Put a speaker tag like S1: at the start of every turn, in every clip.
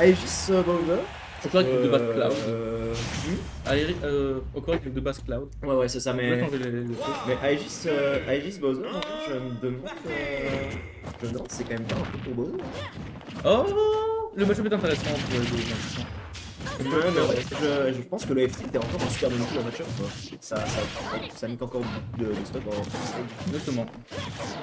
S1: Aegis Bowser.
S2: Au correct de base Cloud.
S1: Hmm.
S2: Au correct de base Cloud.
S1: Ouais, c'est ça,
S2: On peut
S1: mais.
S2: changer les trucs.
S1: Mais Aegis Bowser, en fait, je me demande. Je me demande si c'est quand même pas un peu pour Bowser.
S2: Oh, le match-up est intéressant pour les deux.
S1: Mais je pense que le FT était encore un super bon coup à match-up, quoi. Ça nique encore beaucoup de stock en stage.
S2: Exactement.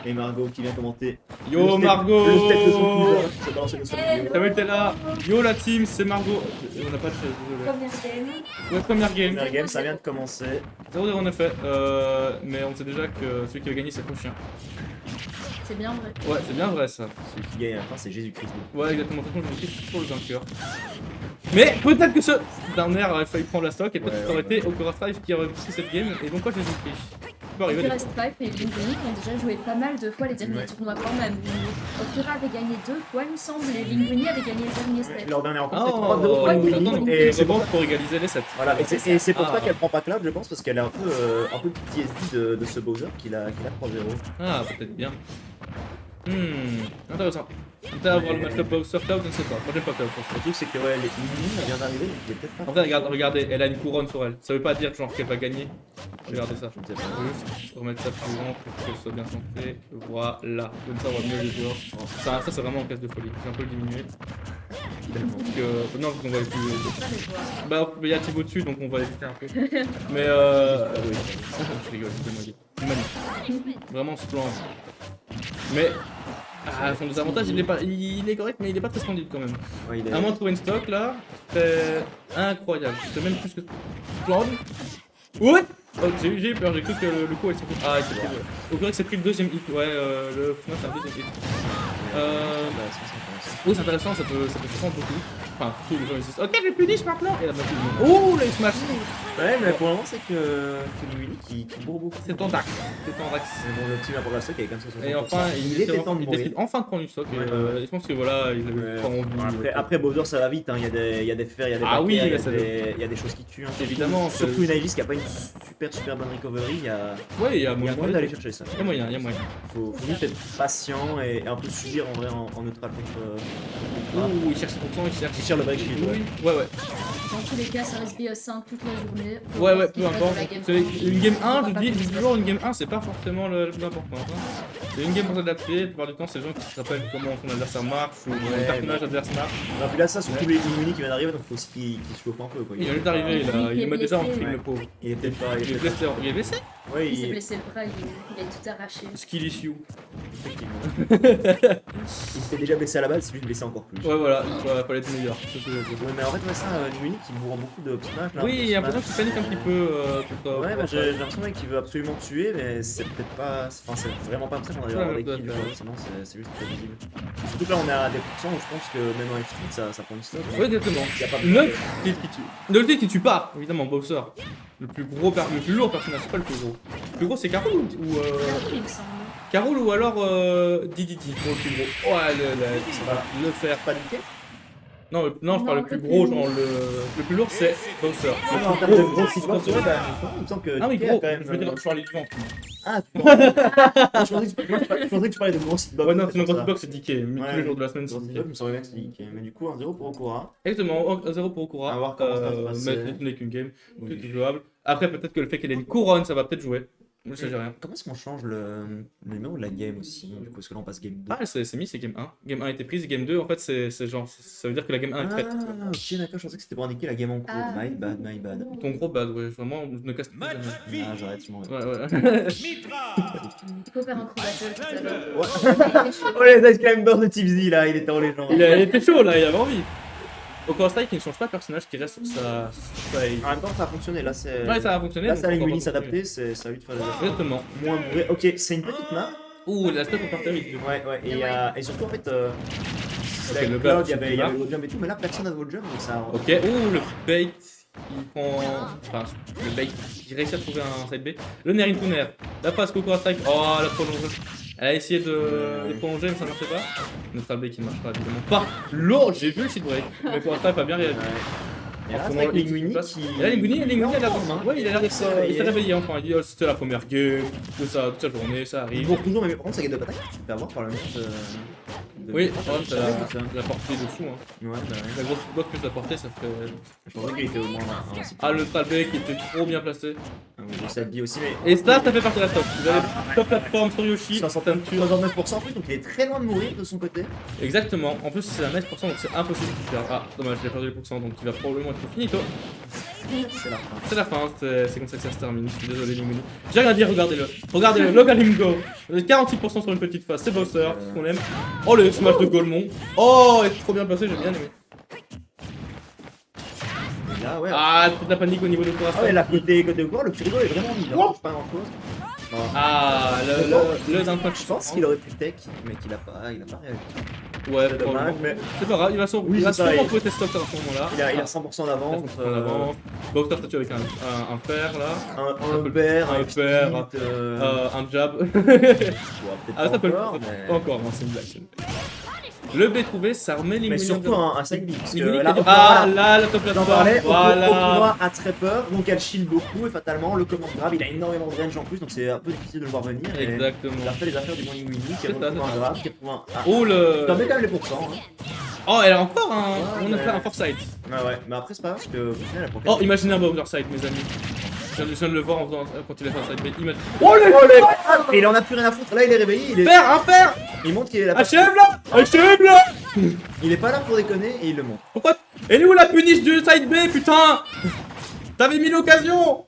S1: Et Margot qui vient commenter.
S2: Yo
S1: Le
S2: Margot,
S1: step de son cousin. Je balance le step de
S2: Samuel t'es là. Yo la team, c'est Margot. On n'a pas de chaise, désolé.
S3: Première game.
S2: Ouais, première game.
S1: Première game, ça vient de commencer.
S2: 0-0 en effet. Mais on sait déjà que celui qui va gagner c'est ton chien.
S3: C'est bien vrai.
S2: Ouais, c'est bien vrai ça.
S1: Celui qui gagne à la fin, c'est Jésus-Christ.
S2: Ouais, exactement. De toute façon, je me suis pour le vainqueur. Mais peut-être que ce dernier aurait failli prendre la stock et peut-être que ça aurait été Okura 5 qui aurait pris cette game et donc quoi Jésus-Christ. Ça peut arriver.
S3: Okura Stripe et Linguni ont déjà joué pas mal de fois les derniers tournois quand même. Okura avait gagné 2 fois il me semble et Linguni avait gagné le dernier step.
S1: Leur dernière rencontre,
S2: Oh,
S1: c'est 3-2 pour Linguni. Et c'est
S2: bon
S1: pour
S2: pour égaliser les 7.
S1: voilà, et c'est pour
S2: Ah.
S1: ça qu'elle prend pas Cloud, je pense, parce qu'elle est un peu PTSD de ce Bowser qu'il a 3-0.
S2: Ah, peut-être bien. Intéressant. Peut-être avoir le match-up Bowser Cloud, je ne sais pas. Moi j'aime pas Cloud.
S1: Le truc, c'est que ouais, Linguni vient d'arriver, donc il est peut-être pas.
S2: En fait, regardez, elle a une couronne sur elle. Ça veut pas dire genre qu'elle va gagner. Regardez ça.
S1: Je ne sais pas.
S2: On va juste remettre ça plus grand pour que ce soit bien centré. Voilà. Comme ça, on voit mieux les joueurs. Ça c'est vraiment en casse de folie. J'ai un peu le diminué. Parce que. Non, parce qu'on voit plus.
S3: Ça, les joueurs.
S2: Bah, il y a Thibaut dessus, donc on va éviter un peu. Mais je rigole, c'est magnifique. Magnifique. Vraiment splendide. Mais. Ah, son désavantage, il est correct, mais il est pas très splendide quand même.
S1: Ouais, il est...
S2: À moins de trouver une stock là, c'est incroyable. C'est même plus que splendide. Ouais. Oh, j'ai eu peur, j'ai cru que le coup allait se faire. Ah, il s'est pris. Au correct, c'est pris le deuxième hit. Ouais, le FNAF c'est un deuxième hit. Oui, c'est intéressant, ça peut se prendre beaucoup. Enfin, tous les gens ils disent ok, je punish maintenant. Et là, tout le monde. Oh, là, il smash.
S1: Ouais, mais pour le moment, c'est que Linguni qui bourre beaucoup.
S2: C'est ton dax. C'est ton dax.
S1: Mais bon, le team a pour la stock avec quand même 60%.
S2: Et enfin,
S1: il était temps de
S2: il
S1: mourir.
S2: décide enfin de prendre une stock.
S1: Ouais,
S2: Je pense que voilà, ils avaient pas envie.
S1: Après Bowser, ça va vite, hein. Il y a des fers, il y a des
S2: Ah oui,
S1: barrières,
S2: ça
S1: il y a des choses qui tuent. Hein.
S2: Évidemment,
S1: Surtout une Aegis qui a pas une super bonne recovery, il y a
S2: Ouais, il y a
S1: moyen
S2: moyen
S1: d'aller chercher ça.
S2: Il y a moyen, il y a moyen.
S1: Faut juste être patient et un peu subir en vrai en neutral contre.
S2: Ouh, il cherche 6%, il cherche.
S1: Il cherche le break shield.
S2: Oui, ouais.
S3: Dans tous les cas, ça reste BO5 toute la journée.
S2: Ouais,
S3: Ce qui
S2: peu
S3: fait
S2: importe.
S3: de la game
S2: C'est
S3: one.
S2: une game 1, je
S3: Pas
S2: dis
S3: plus.
S2: toujours une game 1, c'est pas forcément le plus important. Hein. C'est une game pour s'adapter, la plupart du temps, c'est les gens qui se rappellent comment son adversaire marche ou le personnage adverse marche.
S1: Non, puis là, ça, surtout les Linguni qui vient d'arriver, donc faut aussi qu'il se chauffe un peu. Quoi.
S2: Il vient juste d'arriver, il met déjà en
S3: blessé,
S2: film
S1: ouais.
S2: le pauvre.
S1: Il était pas.
S2: Il est blessé, il est blessé.
S1: Ouais,
S3: Il s'est blessé le bras, il a tout arraché.
S2: Skill issue.
S1: Effectivement. Il s'était déjà blessé à la base, c'est lui blessé encore plus.
S2: Ouais, voilà, il fallait être meilleur. C'est ce que je veux dire.
S1: Ouais, mais en fait, ouais, ça, Linguni qui bourre beaucoup de smash là.
S2: Oui, il y a l'impression qu'il panique un petit peu.
S1: Ouais, bah, j'ai l'impression qu'il veut absolument tuer, mais c'est peut-être pas. Enfin, c'est vraiment pas comme ça qu'on arrive à avoir des kills, quoi. Sinon c'est juste pas visible. Surtout que là, on est à des pourcents où je pense que même en F-Street ça prend une stop.
S2: Ouais, exactement.
S1: Il y a pas
S2: 9 kills qui tue. 9 kills qui tue pas, évidemment, Bowser. Le plus lourd personnage, c'est pas le plus gros. Le plus gros c'est Carol ou
S3: Il me semble.
S2: Carol ou alors Diditi pour le plus gros. Ouais, le faire paniquer. Non, je parle le plus gros, genre le plus lourd c'est Bowser.
S1: En termes de gros sequence, ouais, bah, il me semble que.
S2: Ah oui,
S1: DK a
S2: gros,
S1: quand même.
S2: je veux dire, je parlais du ventre.
S1: Ah, tu je pensais que tu parlais de gros hitbox.
S2: Ouais, non, sinon quand box c'est DK, tous les jours de la semaine c'est
S1: Gros
S2: DK.
S1: hitbox, il me semblait bien que c'était DK. Mais du coup, 1-0 pour Okura.
S2: Exactement, 0 pour Okura.
S1: On va voir comment ça va se passer.
S2: Mais ce n'est qu'une game,
S1: Oui.
S2: tout est jouable. Après, peut-être que le fait qu'elle ait une couronne, ça va peut-être jouer. Moi, je sais rien.
S1: Comment est-ce qu'on change le numéro de la game aussi? Du coup, est-ce que là on passe game 2?
S2: Ah, c'est mis, c'est game 1. Game 1 a été prise, game 2, en fait, c'est genre, ça veut dire que la game 1 est prête.
S1: Ah, ok, d'accord, je pensais que c'était pour indiquer la game en cours.
S3: Ah.
S1: My bad.
S2: Ton gros bad, ouais, vraiment, ne casse pas.
S1: Ah, j'arrête, je m'en vais.
S2: Ouais.
S3: Il faut faire un crew battle tout à l'heure.
S1: Ouais. Oh, les Ice Climber de Tipsy là, il était en légende.
S2: Il était chaud là, il avait envie. Au Strike, il ne change pas le personnage qui reste sur sa.
S1: En même temps, ça a fonctionné. Là, c'est.
S2: Ouais, ça a fonctionné.
S1: Là,
S2: donc
S1: c'est à
S2: on va
S1: Linguni
S2: pas
S1: s'adapter, c'est à lui de faire les affaires.
S2: Exactement.
S1: Moins bourré. Ok, c'est une petite map.
S2: Ouh, la stop est partie vite.
S1: Ouais, et surtout en fait.
S2: Ok,
S1: Avec
S2: le
S1: Cloud,
S2: bug,
S1: il y avait
S2: tu
S1: le wall jump et tout, mais là, personne n'a de wall jump, donc ça.
S2: Ok, ouh, le bait. Il prend. Enfin, le bait. Il réussit à trouver un side B. Le Nair into Nair. La passe Coco Strike. Oh, la prolongée. Elle a essayé de prolonger, mais ça ne marchait pas. Neutral B qui ne marche pas, évidemment. Pas l'eau, j'ai vu le shit break. Mais pour l'instant, il n'a pas bien réagi.
S1: Et là,
S2: Alors,
S1: c'est avec
S2: comment-
S1: Linguni qui.
S2: Et là, Linguni, il a l'air
S1: hein.
S2: ouais, il a l'air il s'est réveillé enfin. Il dit, oh, c'était la première game, toute sa journée, ça
S1: Il
S2: arrive.
S1: bourre toujours, mais par contre, sa game de bataille, tu te fais avoir par le mec.
S2: Oui,
S1: Ah,
S2: ouais,
S1: je savais que ça.
S2: la portée de fou. Hein.
S1: Ouais, bah ouais.
S2: La grosse bloc plus la portée, ça fait.
S1: Je pensais qu'il était au moins un site.
S2: Ah, le Tralbec qui était trop bien placé.
S1: Le Sadby aussi, mais.
S2: Et ça fait partie de la top. Vous avez top plateforme sur Yoshi.
S1: 69% en plus, donc il est très loin de mourir de son côté.
S2: Exactement. En plus, c'est à 9%, donc c'est impossible qu'il perde. Ah, dommage, j'ai perdu les pourcents, donc il va probablement être finito.
S1: C'est la fin.
S2: C'est la fin, c'est comme ça que ça se termine. Je suis désolé, Limuni. J'ai rien à dire, regardez-le. Regardez-le, Logalingo. Vous avez 46% sur une petite face, c'est Bowser, ce qu'on aime. Oh, le smash de Golemon. Oh, il est trop bien placé, j'ai bien aimé.
S1: Et là, ouais.
S2: Ah, toute la panique au niveau de Cora.
S1: Ah ouais, là, côté Gour, le Kurigo est vraiment mis. Hein. Pas grand chose.
S2: Ah, le d'un
S1: Je pense qu'il aurait pu tech, mais qu'il a pas réagi.
S2: Ouais,
S1: C'est dommage,
S2: probablement.
S1: mais
S2: C'est pas grave, il va sûrement
S1: Oui, c'est ça,
S2: sûrement
S1: il-
S2: trouver tes stocks à ce moment-là.
S1: il a 100% d'avance.
S2: En avant. Bowser statue avec un fer là.
S1: Un bear,
S2: un bear, un jab. Ah, ça peut
S1: encore,
S2: pas encore, non, c'est une blague. c'est une blague. Le B trouvé, ça remet les
S1: mais
S2: minions
S1: surtout un side B. Parce que
S2: Limuni
S1: là,
S2: qui a dit- Ah là, la top
S1: j'en
S2: plateforme.
S1: parlais,
S2: Voilà.
S1: Okura a très peur, donc elle shield beaucoup et fatalement le command grab, il a énormément de range en plus, donc c'est un peu difficile de le voir venir. Et
S2: Exactement.
S1: il a fait les affaires du bon Limuni, qui
S2: C'est
S1: a
S2: ça,
S1: retrouvé
S2: c'est
S1: un
S2: ça.
S1: grab, qui a trouvé un. Ah,
S2: Oh le.
S1: ça met quand même les pourcents. Hein.
S2: Oh, elle a encore un.
S1: Ouais,
S2: On a
S1: mais-
S2: fait un foresight.
S1: Ah ouais, mais après c'est pas grave parce que au final, la
S2: Oh, imaginez un Bowser side, mes amis. Je viens de le voir en faisant, quand il a fait un side B. Imagine.
S1: Oh les Et il en a plus rien à foutre, là il est réveillé,
S2: Fer, un fer.
S1: il montre qu'il est là.
S2: HM là. HM là.
S1: Il est pas là pour déconner et il le montre.
S2: Pourquoi? Et nous la punish du side B, putain. T'avais mis l'occasion.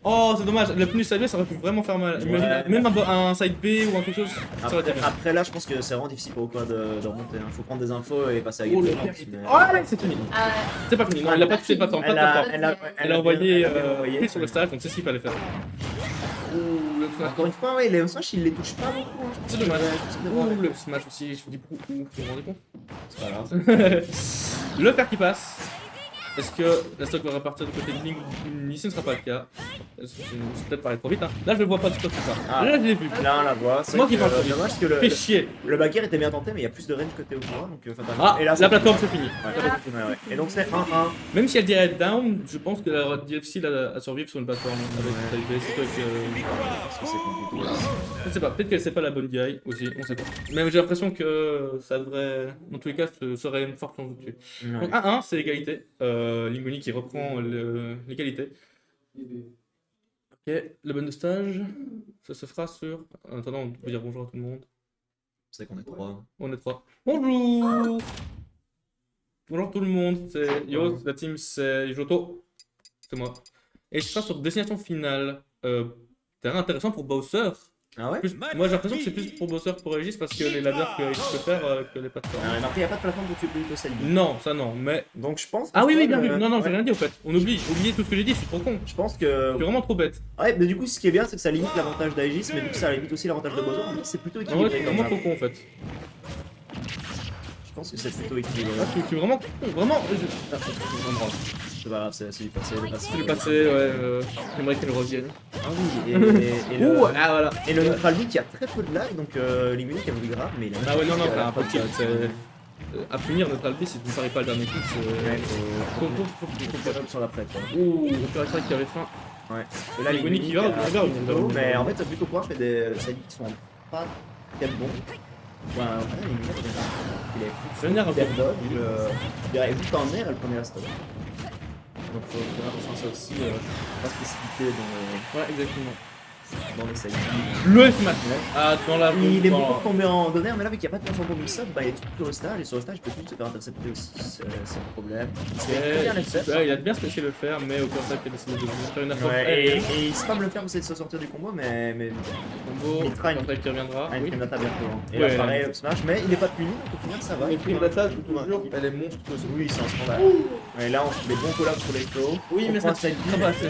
S2: Oh, c'est dommage. La punish side B, ça aurait pu vraiment faire mal. Imagine,
S1: Ouais.
S2: même un side B ou quelque chose, ça aurait été bien.
S1: Après là, je pense que c'est vraiment difficile pour Okura de remonter. Hein. Faut prendre des infos et passer à la
S2: Oh, le
S1: game.
S2: fer
S1: Mais-
S2: était- Oh là, c'est fini.
S3: Ah,
S2: C'est pas fini. Non, il a pas touché de plateforme. Pas de plateforme. Elle a envoyé
S1: envoyé.
S2: sur le stage, donc c'est ce qu'il fallait faire. Ouh, le smash.
S1: Encore une fois, ouais, les smash il les touche pas beaucoup. Hein.
S2: C'est dommage.
S1: Ouais,
S2: Ouh, le smash aussi, je vous dis beaucoup. Vous vous rendez compte?
S1: c'est pas grave.
S2: Le fer qui passe. Est-ce que la stock va repartir du côté de Ling? Ce ne sera pas le cas. Je vais peut-être parler trop vite. Hein. Là, je le vois pas du tout ça.
S1: Ah.
S2: Là, je l'ai vu.
S1: Là, on la voit. C'est
S2: Moi
S1: vrai
S2: qui parle
S1: que,
S2: trop vite.
S1: dommage parce que
S2: Fait chier.
S1: le backer était bien tenté, mais il y a plus de range côté Okura. Donc, fatalement.
S2: Ah,
S1: et là,
S2: la plateforme, c'est fini.
S1: Ouais. Et donc, c'est 1-1.
S2: Même si elle dirait down, je pense qu'elle aura difficile à survivre sur une plateforme avec
S1: Ouais.
S2: Type B, surtout avec.
S1: Parce que c'est compliqué.
S2: Je sais pas, peut-être qu'elle sait pas la bonne DI aussi, on sait pas. Mais j'ai l'impression que ça devrait, dans tous les cas, ça aurait une forte chance de tuer.
S1: Ouais.
S2: Donc 1-1, c'est l'égalité. Lingoni qui reprend l'égalité. Ok, le bon de stage, ça se fera sur. En attendant, on peut dire bonjour à tout le monde.
S1: C'est qu'on est 3.
S2: On est 3. Bonjour. Bonjour tout le monde, c'est Yo, la team c'est Joto. C'est moi. Et ce sera sur destination finale. Terrain intéressant pour Bowser.
S1: Ah ouais?
S2: Moi j'ai l'impression que c'est plus pour Bowser que pour Regis parce que les ladders qu'il peut faire que les plateformes.
S1: Mais après, il n'y a pas de plateforme pour tuer plus vite au side.
S2: Non, ça non, mais.
S1: Donc, je pense.
S2: Ah oui, oui, bien
S1: que-
S2: vu. Non, non, j'ai
S1: ouais.
S2: rien dit au fait. On oublie, j'ai oublié tout ce que j'ai dit, je suis trop con.
S1: Je pense
S2: Je
S1: que.
S2: suis vraiment trop bête.
S1: Ouais, mais du coup, ce qui est bien, c'est que ça limite l'avantage d'Aegis, mais du coup, ça limite aussi l'avantage de Bowser. Donc, c'est plutôt
S2: En vrai, je
S1: équilibré.
S2: suis
S1: comme
S2: vraiment
S1: ça.
S2: trop con en fait.
S1: Je pense que c'est plutôt équilibré.
S2: Ah, je suis vraiment con, vraiment. Ah, vraiment.
S1: C'est pas grave, c'est du passé.
S2: C'est le passé, ouais. J'aimerais qu'elle revienne.
S1: Ah oui, et le,
S2: Ouh, ah voilà.
S1: et le neutral B qui a très peu de lag, donc Limuni qui a voulu grave, mais il a.
S2: Ah ouais, non, non, t'as un
S1: peu
S2: peu de. À punir notre alpé si tu ne paries pas le dernier coup,
S1: Ouais,
S2: c'est.
S1: faut sur l'après quoi.
S2: Ouh, Opérateur qui avait faim.
S1: Ouais. Et là,
S2: Limuni qui va,
S1: a-
S2: qui va,
S1: mais en fait, vu qu'Okura fait des side qui sont pas tellement bons. Ouais, Limuni, il est
S2: Je vais venir un peu.
S1: il aurait juste en air, elle prenait la stop. Donc faut faire attention à ça aussi, pas se précipiter
S2: Ouais, exactement.
S1: dans les side.
S2: Le smash. Ah, dans la.
S1: Il est
S2: dans-
S1: beaucoup tombé en donner, mais là, vu qu'il n'y a pas de plateforme pour mix-up, bah, il est tout sur le stage, et sur le stage, il peut tout se faire intercepter aussi, c'est le problème. Il se fait très bien l'accept.
S2: Ouais, il a bien spécié le faire, mais Opérateur qui a décidé de faire une approche.
S1: Ouais, et il spam le faire pour essayer de se sortir du combo, mais
S2: combo,
S1: il traîne.
S2: Opérateur qui reviendra.
S1: Ah, il
S2: Oui.
S1: prime data bientôt. Hein. Et
S2: Ouais.
S1: là, pareil, up smash, mais il n'est pas puni, donc au final, ça va.
S2: Les primes data, toujours,
S1: Ouais.
S2: elle est monstrueuse.
S1: Oui, c'est un scandale. Et là, on fait des bons collabs sur les flows.
S2: Oui,
S1: On
S2: mais
S1: prend
S2: ça
S1: un side
S2: ça
S1: B.
S2: va, c'est.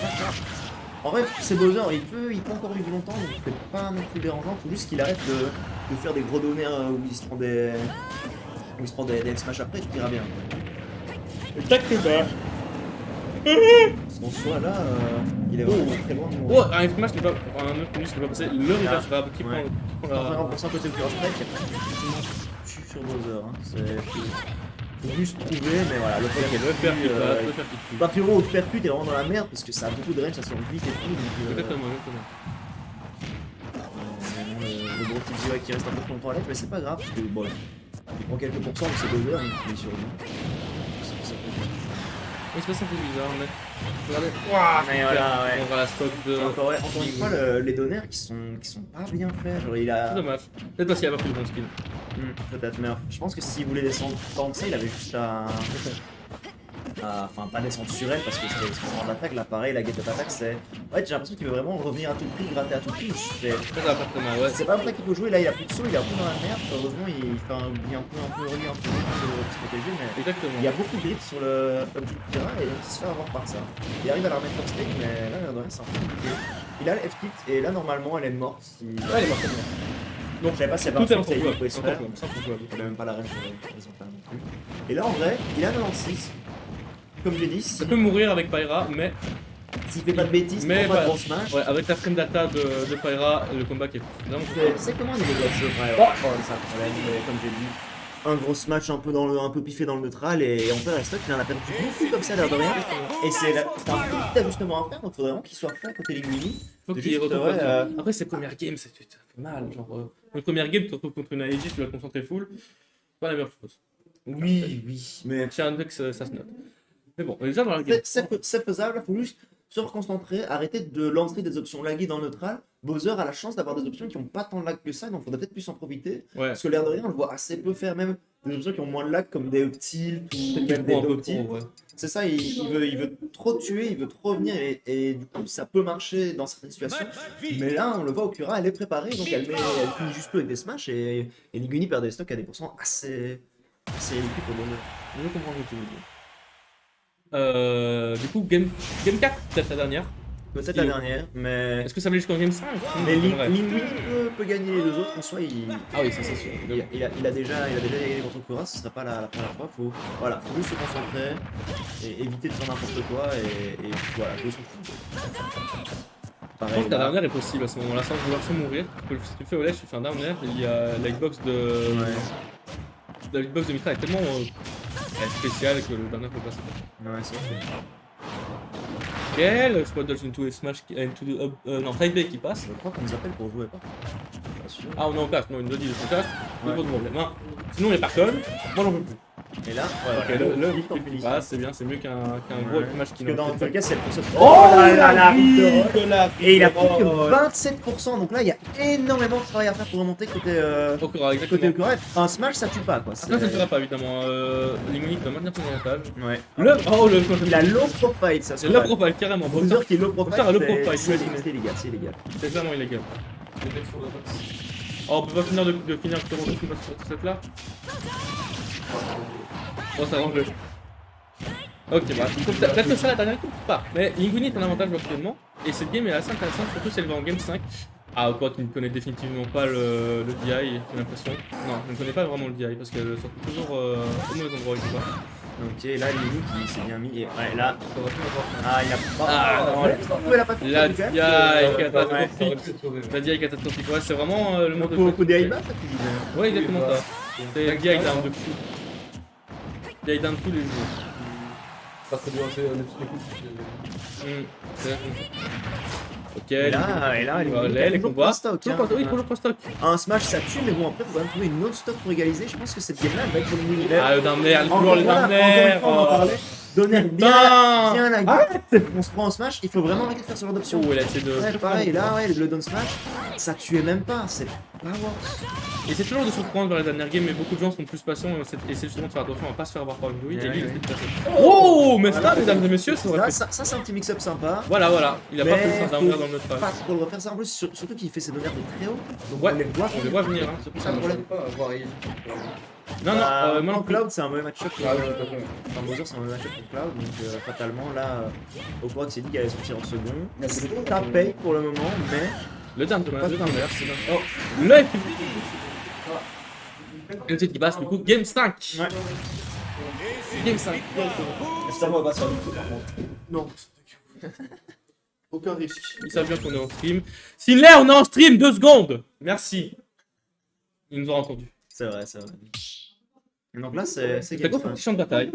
S1: En vrai, c'est Bowser, il peut encore vivre longtemps, donc c'est pas non plus dérangeant. Faut juste qu'il arrête de faire des gros donners où il se prend des. Où il se prend des smash après, tout ira bien.
S2: Tac, c'est bas.
S1: Parce qu'en soi, là, il est vraiment très loin de
S2: Oh,
S1: mourir.
S2: un smash n'est pas. Un autre bonus n'est pas passé. Le reverse grab qui
S1: Ouais.
S2: prend la.
S1: 50% côté Pure Strike, il y a quasiment tue sur Bowser. Hein. Faut juste trouver, mais voilà, le
S2: Ok,
S1: fait
S2: le fer qui passe, le fer qui tue.
S1: À partir du moment où le percute est vraiment dans la merde, parce que ça a beaucoup de range, ça se vite et tout. Donc,
S2: Exactement, exactement.
S1: le gros type Zero qui reste un peu contre en lettre, mais c'est pas grave, parce que bon, Il prend quelques pourcents de ses bowlers, il est sur lui. C'est pour ça que-
S2: Il se passe un peu bizarre, mais. Regardez.
S1: Mais voilà, ouais.
S2: On va la stock de.
S1: Encore une fois, les donneurs qui sont pas bien faits. Genre, il a.
S2: C'est dommage. Peut-être parce qu'il a pas pris le bon skill.
S1: Peut-être, mais je pense que s'il voulait descendre tant que ça, il avait juste à. Enfin, pas descendre sur elle parce que c'était ce moment d'attaque. Là, pareil, la get-up attack, c'est. Ouais, j'ai l'impression qu'il veut vraiment revenir à tout prix, gratter à tout prix.
S2: Ça va pas très mal, ouais.
S1: C'est pas comme ça qu'il faut jouer. Là, il a plus de saut, il est un peu dans la merde. Heureusement, il fait un peu relié un peu pour se protéger, mais.
S2: Exactement.
S1: Il y a beaucoup de grip sur le terrain et donc il se fait avoir par ça. Il arrive à la remettre top stage, mais là, l'air de rien, c'est un peu compliqué. Il a le F-kit et là, normalement, elle est morte. Si...
S2: Ouais, elle est morte.
S1: Donc, je savais pas si elle
S2: Tout est
S1: va
S2: en
S1: il
S2: jouable.
S1: pouvait se faire.
S2: Il
S1: Il a même pas la reine pour les enfants non plus. Et là, en vrai, il a 96. Comme je l'ai dit,
S2: Ça peut mourir avec Pyra, mais
S1: s'il fait pas de bêtises,
S2: Mais
S1: il prend pas de
S2: bah,
S1: gros smash.
S2: ouais, avec la frame data de Pyra, le combat qui est vraiment
S1: C'est comment il est ce ouais, c'est ça le problème, mais comme j'ai dit. Un gros smash un peu piffé dans le neutral et on perd la stock, il en a perdu beaucoup comme ça l'air de rien. Et c'est un petit ajustement à faire, donc il faudrait vraiment qu'il soit fait côté Linguini.
S2: faut
S1: C'est
S2: qu'il
S1: juste,
S2: retrouve.
S1: ouais,
S2: Après, ses premières games, ça fait mal. Genre, une première game, tu te retrouves contre une AEG, tu dois te concentrer full. C'est pas la meilleure chose.
S1: Oui, mais
S2: Chez un deck, ça se note. Mais bon, on est déjà dans la game.
S1: c'est faisable, il faut juste se reconcentrer, arrêter de lancer des options laguées dans le neutral. Bowser a la chance d'avoir des options qui n'ont pas tant de lag que ça, donc il faudrait peut-être plus en profiter.
S2: Ouais.
S1: Parce que l'air de rien, on le voit assez peu faire, même des options qui ont moins de lag comme des up tilt ou même des
S2: un peu
S1: down tilt.
S2: trop, ouais.
S1: C'est ça, il veut trop tuer, il veut trop revenir et du coup ça peut marcher dans certaines situations. Mais là, on le voit, Okura, elle est préparée, donc elle finit juste peu avec des smash et Linguini perd des stocks à des pourcents assez élevés pour Bowser. Je comprends ce que tu veux dire.
S2: Du coup, game 4, peut-être la dernière.
S1: Peut-être la dernière, mais.
S2: Est-ce que ça va aller jusqu'en game 5?
S1: Mais Linguini peut gagner les deux autres en soi.
S2: Ah oui, ça c'est sûr.
S1: Il a déjà gagné contre Okura, ce serait pas la première fois. Faut juste se concentrer et éviter de faire n'importe quoi et voilà, jouer son coup.
S2: Je pense que la dernière est possible à ce moment-là sans vouloir se mourir. Si tu fais au lèche, tu fais un down air, il y a la hitbox de. La hitbox de Mitra est tellement spéciale que le down air peut passer.
S1: Ouais, c'est vrai.
S2: Quel spot dodge into a smash into the non, side B qui passe.
S1: Je crois qu'on nous appelle pour jouer, pas sûr.
S2: Ah, on est en casse, non, il nous a dit de se casse, pas de problème. Hein. Sinon, il est personne, moi j'en veux plus.
S1: Et là,
S2: Ok, le qui passe, c'est bien, c'est mieux qu'un gros match qui
S1: Parce que dans le cas, c'est pour ça.
S2: Oh
S1: là là, et il a pris que
S2: Oh,
S1: 27%, donc là il y a énormément de travail à faire pour remonter côté
S2: Okura, exactement.
S1: Okura. Un smash ça tue pas quoi.
S2: Après, ça ne tuera pas évidemment. Limuni doit maintenir son avantage.
S1: Ouais.
S2: Il
S1: a low profile ça.
S2: C'est low profile carrément.
S1: Bowser qui est low profile.
S2: Bowser a low profile, imaginez.
S1: C'est illégal, c'est illégal.
S2: C'est clairement illégal. Oh, on peut pas finir de finir le tour de sur cette là. Oh, ça range. Ok, bah, peut-être que ça la dernière coupe, pas. Mais Linguini est un avantage actuellement. Et cette game est assez intéressante, surtout si elle va en game 5. Ah, toi qui ne connais définitivement pas le DI, j'ai l'impression. Non, je ne connais pas vraiment le DI parce qu'elle sort toujours au mauvais endroit, je sais pas.
S1: Ok, là Lily qui s'est bien mis et ouais là.
S2: Ça va plus m'avoir.
S1: Ah il a pas.
S2: Ah, non,
S1: elle a pas
S2: La DI catastrophique. La DI catastrophique, ouais, c'est vraiment le monde de.
S1: Beaucoup d'Aiba ça tu disais.
S2: Ouais, exactement ça. C'est DI down de fou. DI down tous les jours.
S4: Pas très bien, c'est
S2: Ok,
S1: Et là,
S2: les combats.
S1: stock.
S2: Oui, toujours pas stock.
S1: Un smash ça tue, mais bon après faut quand même trouver une autre stock pour égaliser. Je pense que cette game là elle va être pour Lily.
S2: Ah, le down air, toujours le down air.
S1: On en parlait. Donner bien la gueule. On se prend en smash, il faut vraiment arrêter de faire ce genre d'option.
S2: Oh, il a essayé de.
S1: Ouais, pareil, là, ouais, le down smash, ça tuait même pas, c'est pas worse.
S2: Et c'est toujours de se prendre vers les dernières games, mais beaucoup de gens sont plus patients et c'est justement de faire attention à pas se faire avoir par une douille. Oh, mais ça, mesdames et messieurs, ça aurait fait.
S1: Ça c'est un petit mix-up sympa.
S2: Voilà, il a pas fait le down air dans le neutral.
S1: Pas trop le refaire ça en plus, surtout qu'il fait ses donneurs de très haut. Donc
S2: Ouais,
S1: on les voit
S2: venir, hein.
S1: c'est pour ça le problème.
S2: Non, moi non plus.
S1: Cloud c'est un mauvais match-up.
S4: Ah oui, tout à fait.
S1: Enfin, Bowser c'est un mauvais match-up pour Cloud, donc fatalement là, Okura s'est dit qu'il allait sortir en second. Ça paye pour le moment, mais.
S2: Le down
S1: Pas de down air, c'est bien.
S2: Oh, le le titre qui passe, du coup, game 5.
S1: Ouais.
S2: Game 5.
S1: Ça va pas sur le coup par contre.
S4: Non. Aucun risque.
S2: Ils savent bien qu'on est en stream. Sinler, on est en stream, 2 secondes. Merci. Ils nous ont entendu.
S1: C'est vrai. Et donc là c'est
S2: C'est quoi ce petit champ de bataille?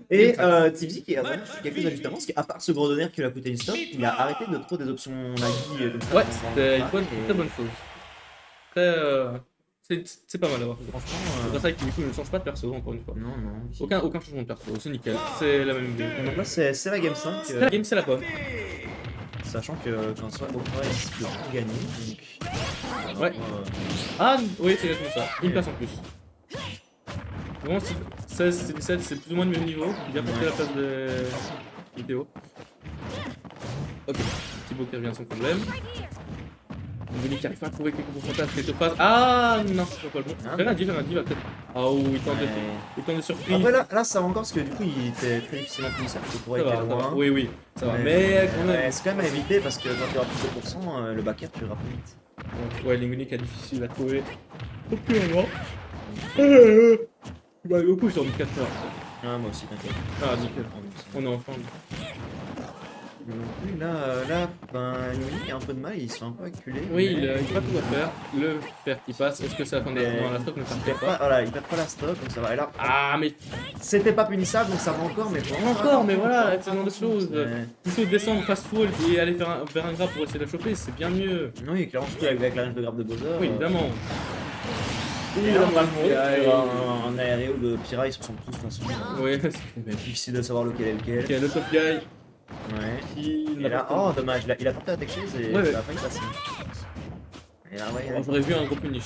S1: Et Tivzi qui a fait quelques ajustements, parce qu'à part ce gros donner qui lui a coûté une stop, il a arrêté de trop des options laggy.
S2: Ouais, c'était une très bonne chose. C'est pas mal d'avoir.
S1: Franchement,
S2: C'est pour ça que du coup, ne change pas de perso, encore une fois.
S1: non, non.
S2: Aucun changement de perso, c'est nickel. C'est la même game.
S1: Donc là, c'est la game 5.
S2: La game, c'est la pomme.
S1: Sachant que quand soit Okura est le plus gagné. Donc,
S2: Ouais. Ah, oui, c'est exactement ça. Une place en plus. Bon, 16, 17, c'est plus ou moins le même niveau. Il a pris la place de vidéo. Ok, Thibaut qui revient sans problème. Linguini qui arrive pas à trouver quelques pourcentages, quelques passes. Ah non, c'est pas le bon. J'ai rien dit, va peut-être. Ah oui, il tente des surprises.
S1: Après là, ça va encore parce que du coup, il était très difficilement punissable. Okura
S2: Ça va,
S1: était
S2: ça va.
S1: loin.
S2: Oui, ça va. Mais quand même.
S1: C'est quand même à éviter parce que quand tu auras plus de pourcents, le backer, tu iras plus vite.
S2: Donc, ouais, Linguini qui est difficile à trouver. Au plus moment. Bah, au coup, je dormi 4 heures.
S1: Ah, moi aussi, t'inquiète.
S2: Ah, nickel. On est ensemble.
S1: Là, ben, Linguini a un peu de mal, il se fait un peu acculer.
S2: Oui, il
S1: mais-
S2: va tout à faire. Le fer qui passe. Est-ce que c'est la fin de
S1: Mais-
S2: la stock ne
S1: il
S2: part
S1: perd
S2: pas?
S1: pas, voilà, il perd pas la stock, donc ça va. Et là,
S2: Ah, mais
S1: c'était pas punissable, donc ça va encore, mais bon.
S2: encore, mais voilà, c'est le genre de choses.
S1: Mais-
S2: Plutôt descendre fast fall et aller vers un grab pour essayer de la choper, c'est bien mieux.
S1: Oui, clairement, surtout avec la range de grab de Bowser.
S2: Oui, évidemment.
S1: Et là, il y a un aéré ou de Pyra, ils se ressemblent tous façon.
S2: Oui,
S1: Difficile de savoir lequel est lequel.
S2: ok, le top guy
S1: Ouais.
S2: qui
S1: Et là, oh dommage, il a tenté la tech chase et
S2: Ouais, ouais.
S1: ça a failli passer. Et là, ouais,
S2: Oh, j'aurais vu un gros punish.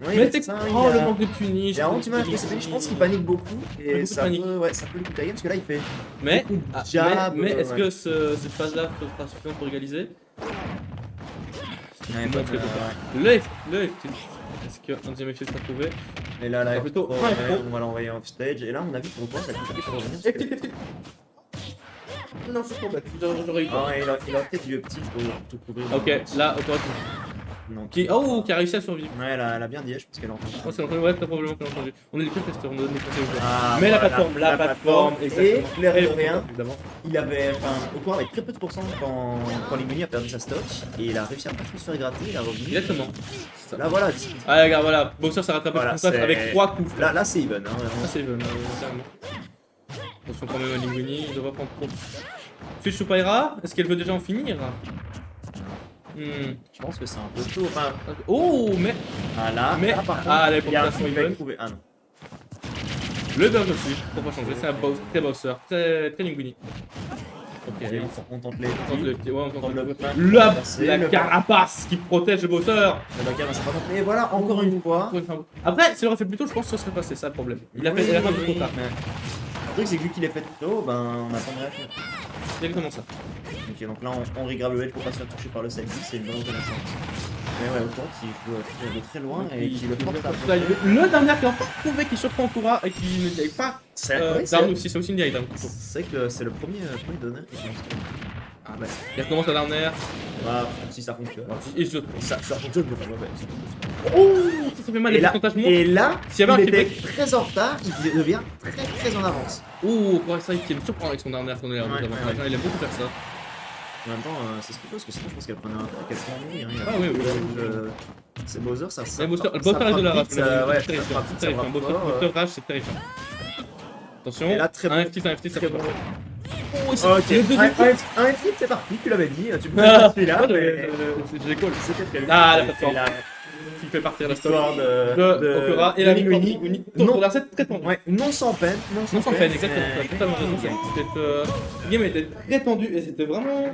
S1: oui,
S2: Mais
S1: c'est
S2: c'est
S1: ça,
S2: oh,
S1: il
S2: le
S1: a-
S2: manque de punish.
S1: il a vraiment du mal avec les je pense qu'il panique beaucoup et
S2: beaucoup de
S1: ça
S2: panique.
S1: peut, ouais, ça peut lui coûter la game parce que là il fait
S2: Mais,
S1: beaucoup de
S2: ah,
S1: jabs,
S2: mais est-ce
S1: ouais.
S2: que cette phase-là sera suffisante pour égaliser?
S1: Ouais,
S2: Moi,
S1: bon,
S2: je sais pas. Le FT. Est-ce qu'un deuxième FT sera trouvé?
S1: Et là,
S2: Ah, plutôt,
S1: ouais,
S2: ouais,
S1: on va l'envoyer off stage et là on a vu pourquoi ça a compliqué pour revenir. parce que-
S2: Non, je suis trop bête. J'aurais eu
S1: Ah
S2: peur.
S1: ouais, il a peut-être eu le petit pour tout couvrir.
S2: Ok, là, autant
S1: Non.
S2: qui a réussi à survivre.
S1: Ouais, elle a bien dit, je pense qu'elle a entendu.
S2: Oh, c'est entendu, ouais, t'as probablement qu'elle a entendu. On est les pires testeurs, on donne des conseils aux joueurs.
S1: Ah,
S2: Mais
S1: voilà,
S2: la plateforme, exactement.
S1: Et l'air de
S2: on
S1: rien,
S2: comprend, évidemment.
S1: il avait, enfin, Okura avait très peu de pourcents quand Linguini a perdu sa stock et il a réussi à pas trop se faire gratter, il a revenu.
S2: Exactement. C'est ça.
S1: Là voilà,
S2: Ah, regarde, voilà, Bowser s'est rattrapé
S1: Voilà,
S2: son taf
S1: c'est-
S2: avec 3 coups.
S1: là c'est even, hein,
S2: Ça,
S1: vraiment.
S2: c'est even, clairement. Attention quand même à Linguini, il doit pas prendre trop. Switch to Pyra, est-ce qu'elle veut déjà en finir?
S1: Je pense que c'est un peu tôt. Enfin,
S2: Oh, mais
S1: là,
S2: Mais-
S1: là, par contre,
S2: ah, là,
S1: il y a un
S2: pour
S1: truc
S2: even.
S1: à trouver. Ah non.
S2: le Burger Switch, pour pas changer, c'est un très Bowser, très Linguini. Ok,
S1: Ok, on tente les
S2: on tente le petit, ouais, on tente
S1: le
S2: le
S1: pain.
S2: la
S1: le
S2: carapace qui protège le Bowser.
S1: Le backer, c'est pas tenté. Et voilà, encore une fois.
S2: Après, s'il aurait fait plus tôt, je pense que ça serait passé, ça le problème. Il a fait du trop tard.
S1: mais- Le truc, c'est que vu qu'il est fait tôt, ben on attendrait.
S2: C'est exactement ça.
S1: Ok, donc là, on regrave le edge pour pas se faire toucher par le side c'est une bonne reconnaissance. Mais ouais, autant qu'il joue de très loin et qu'il le porte à
S2: Le dernier qui a encore trouvé qui surprend Okura et qui ne gagne pas
S1: C'est
S2: down aussi, c'est aussi une direct down.
S1: c'est que c'est le premier donner qui commence.
S2: Ah bah, il recommence la down air.
S1: Voilà, si ça fonctionne.
S2: Et je...
S1: Ça fonctionne, mais pas mauvais.
S2: Oh, ça fait mal,
S1: Et
S2: les
S1: là,
S2: pourcentages montent.
S1: et là,
S2: S'il y avait un
S1: il était
S2: kickback.
S1: très en retard, il devient très en avance.
S2: Oh, pour ça, il me surprend avec son down air qu'on est là.
S1: Ouais, ouais.
S2: Il aime beaucoup faire ça.
S1: En même temps, c'est ce qu'il faut, parce que sinon, je pense qu'elle prenait un truc, qu'elle prend en mouille.
S2: Ah oui.
S1: C'est Bowser, ça.
S2: Mais Bowser est de la rage.
S1: Ouais,
S2: C'est terrifiant. C'est terrifiant. Bowser rage, c'est terrifiant. Attention,
S1: Et là, très
S2: un
S1: bon.
S2: FT, ça
S1: Très
S2: peut
S1: bon.
S2: pas. Oh,
S1: Ok,
S2: le deuxième coup.
S1: un flip, c'est parti, tu l'avais dit, tu peux
S2: Ah,
S1: faire celui-là,
S2: moi,
S1: mais
S2: je l'école.
S1: c'était prévu.
S2: Ah, la
S1: Et
S2: plateforme. Qui fait partir la stock
S1: L'histoire
S2: de Okura et la victoire de
S1: Linguini.
S2: Linguini.
S1: Non.
S2: Dans cette très tendue.
S1: Ouais, non sans peine.
S2: Non sans peine, exactement.
S1: mais-
S2: Tu as totalement raison. Cette game était très tendue et c'était vraiment